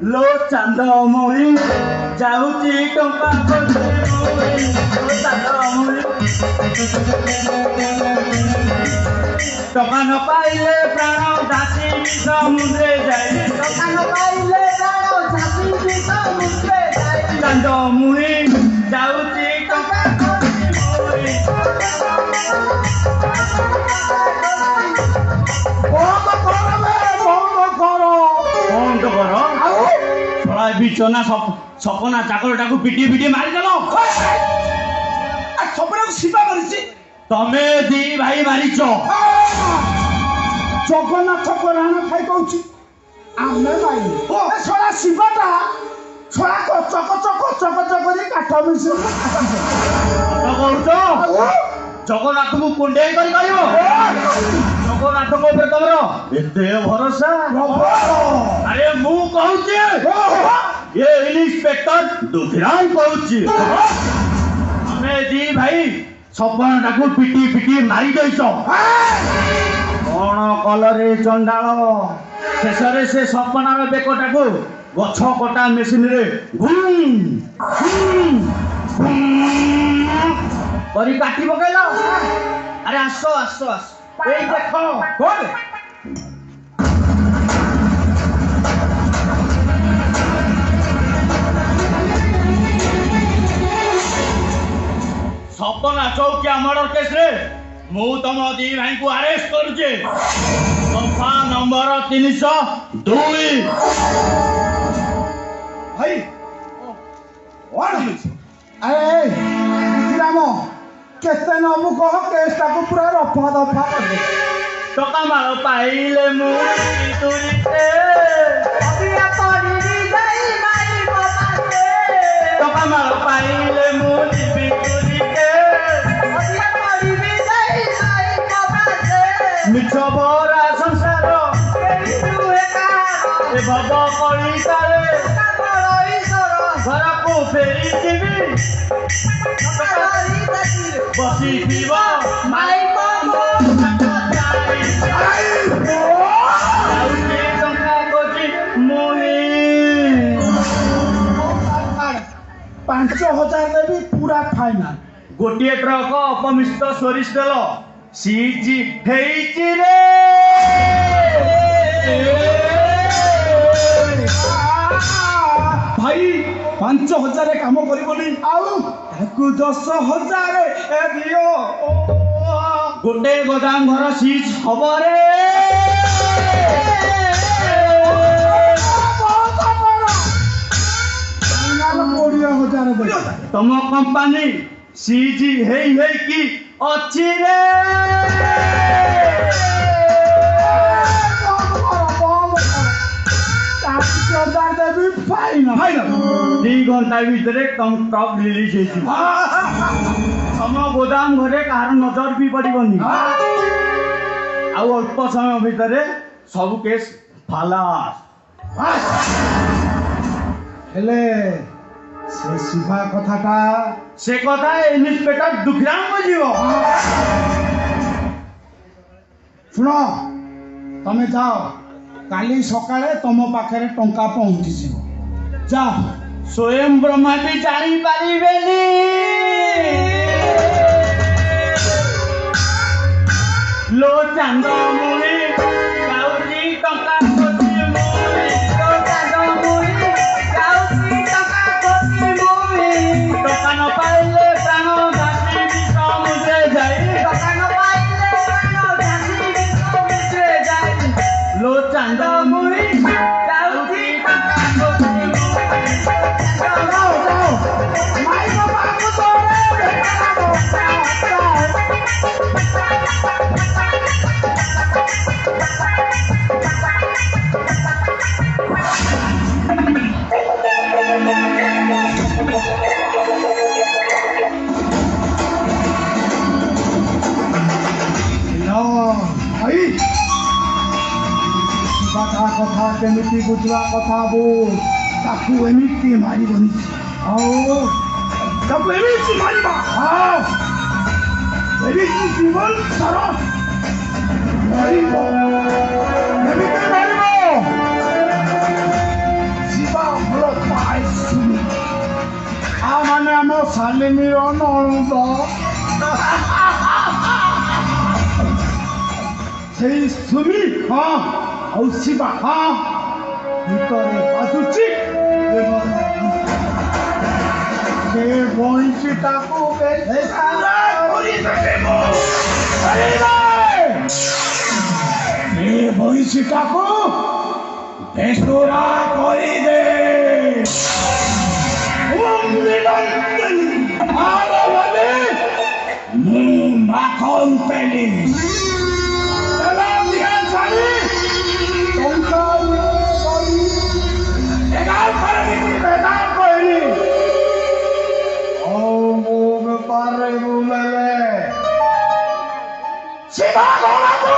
लो चांद मुही जाऊची टंका टका न पाइले प्राण झाँसी समुद्रे जाई टका न पाइले प्राण झाँसी समुद्रे जाई चांद मुही जाऊची टंका बिचना सपना चाकर पिटी पिटी मारिदेल सपना को शिवा मारी तमे दी भाई मारिच जगन्नाथ को राणा खाई कहूँ आमे भाई छड़ा शिवाटा छड़ा को चक चक काठ मिसी जगन्नाथ को कुंडे कर जगन्नाथ को तुम एत भरोसा अरे मु कहूँ ये इंस्पेक्टर दुधिराम कहूँ हमें दी भाई सपना को पिटी पिटी मारी देछ कौन कलरे चंडाल शेष से सपनार बेकटा को गछ कटा मेसीन रे घूम करी काटी पकेल अरे आस आस आस ए देख कौन सपना चौकिया मर्डर केस रे मु तुम दी भाई को अरेस्ट करुचे सफा नंबर 302 भाई अरे राम केते नमु कह केसटा को पूरा रफा दफा कर दे टका माल पाइले मु तुरीते अबिया पड़ी जाई माई बाबाते टका माल पाइले मु जीवी तुरीते अबिया पड़ी जाई माई बाबाते मिछ भरा संसार केतु एका ए बाबा कली सारे घर को फेरी जीवी बसी पीवा माई बाबा 5000 में भी पूरा फाइनल गोटे ट्रक अपमिश्र सोरिष तेल सीजी हेइची रे भाई 5000 काम करबोनी आउ ताकू 10000 ए दियो गोटे गोदाम घर सीज खबरे तुम कंपनी सीजी हेई हेई की अच्छी रे दी घंटा भितर तुम ट्रक रिलीज तुम गोदाम घरे कहार नजर भी पड़ोनी अल्प समय भितर सब केस फालास हेले से शिवा कथाटा से कथा इंस्पेक्टर दुखराम को जीव सुन तमे जाओ काली सकाळे तुम पाखे टंका पहुंची जाओ स्वयं ब्रह्मा भी जानी पारिबेनी लो चांद मुई गाउजी टंका खोजी मुई लो चांद मुई गाउजी टंका खोजी मुई टंका न पाइले प्राण झाँसी समुद्रे जाई टंका न पाइले प्राण झाँसी समुद्रे जाई लो चांद मुई गाउजी टंका खोजी कथा केमिति बुझवा कथा बोल ताकू एमिति मारी बनी ଆଉ ତାକୁ ଏମିତି ମାରିବା ହଁ ଏମିତି ଜୀବନ ସାରା ମାରିବ ଏମିତି ମାରିବ ଯିବା ଭଲ ପାଏ ସୁମି ମାନେ ଆମ ଶାଲିନୀର ନଣନ୍ଦ ସେଇ ସୁମି ହଁ ଆଉ ଶିବା ହଁ ଭିତରେ ବାଜୁଛି ସେ ବଇଁଶୀଟାକୁ ସେ ବଇଁଶୀଟାକୁ ବେସୁରା କରିଦେ ମୁଁ ମାଖନ পেলি Siapa kau